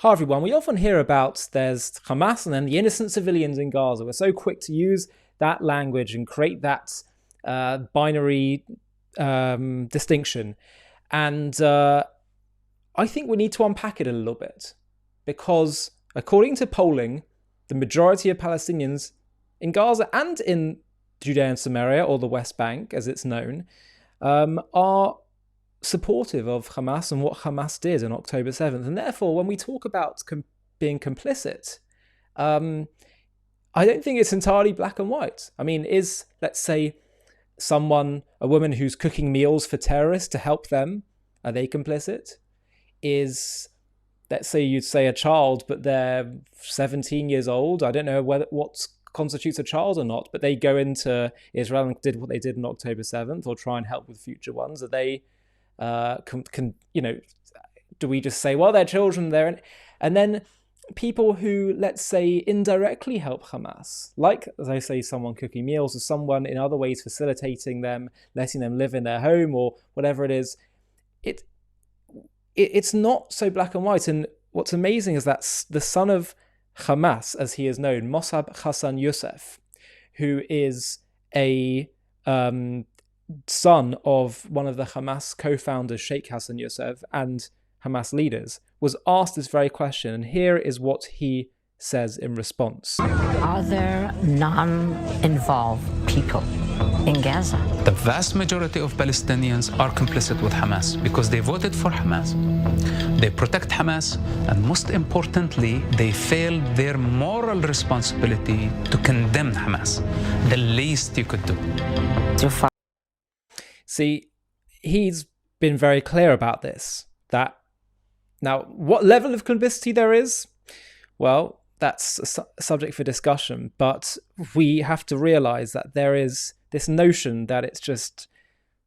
Hi everyone, we often hear about there's Hamas and then the innocent civilians in Gaza. We're so quick to use that language and create that binary distinction. And I think we need to unpack it a little bit because according to polling, the majority of Palestinians in Gaza and in Judea and Samaria, or the West Bank as it's known, are supportive of Hamas and what Hamas did on October 7th. And therefore, when we talk about being complicit, I don't think it's entirely black and white. I mean, is, let's say, a woman who's cooking meals for terrorists to help them, are they complicit? Is, let's say you'd say a child, but they're 17 years old. I don't know what constitutes a child or not, but they go into Israel and did what they did on October 7th or try and help with future ones. Are they, do we just say, well, they're children there? And then people who, let's say, indirectly help Hamas, like, as I say, someone cooking meals or someone in other ways facilitating them, letting them live in their home or whatever it is, it's not so black and white. And what's amazing is that the son of Hamas, as he is known, Mosab Hassan Yousef, who is a son of one of the Hamas co-founders, Sheikh Hassan Yousef, and Hamas leaders, was asked this very question. And here is what he says in response. Are there non-involved people in Gaza? The vast majority of Palestinians are complicit with Hamas because they voted for Hamas. They protect Hamas, and most importantly, they failed their moral responsibility to condemn Hamas. The least you could do. See, he's been very clear about this. Now, what level of complicity there is, well, that's a subject for discussion. But we have to realize that there is this notion that it's just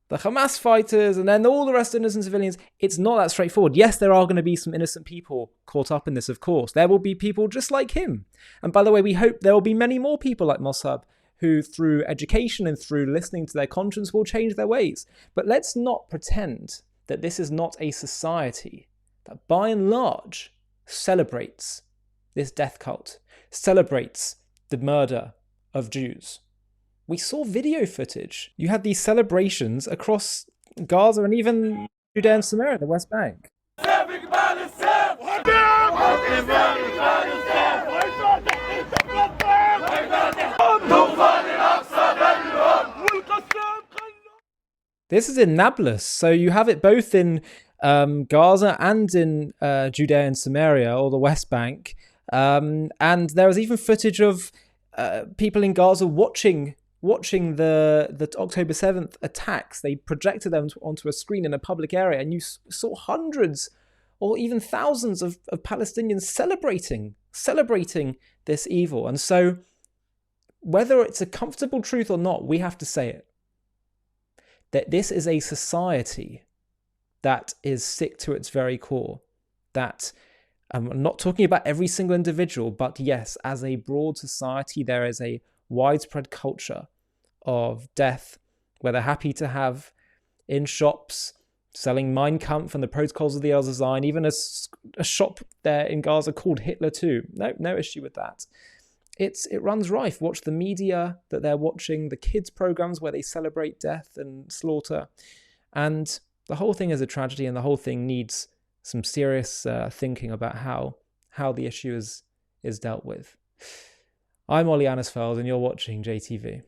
the Hamas fighters and then all the rest of innocent civilians. It's not that straightforward. Yes, there are going to be some innocent people caught up in this, of course. There will be people just like him. And by the way, we hope there will be many more people like Mosab who, through education and through listening to their conscience, will change their ways. But let's not pretend that this is not a society that, by and large, celebrates this death cult, celebrates the murder of Jews. We saw video footage. You had these celebrations across Gaza and even Judea and Samaria, the West Bank. This is in Nablus, so you have it both in Gaza and in Judea and Samaria, or the West Bank. And there was even footage of people in Gaza watching the October 7th attacks. They projected them onto a screen in a public area, and you saw hundreds or even thousands of Palestinians celebrating this evil. And so whether it's a comfortable truth or not, we have to say it. That this is a society that is sick to its very core. That I'm not talking about every single individual, but yes, as a broad society, there is a widespread culture of death where they're happy to have in shops selling Mein Kampf and the Protocols of the El Design, even a shop there in Gaza called Hitler too. No issue with that. It runs rife. Watch the media that they're watching, the kids' programs where they celebrate death and slaughter. And the whole thing is a tragedy, and the whole thing needs some serious thinking about how the issue is dealt with. I'm Ollie Annisfeld, and you're watching JTV.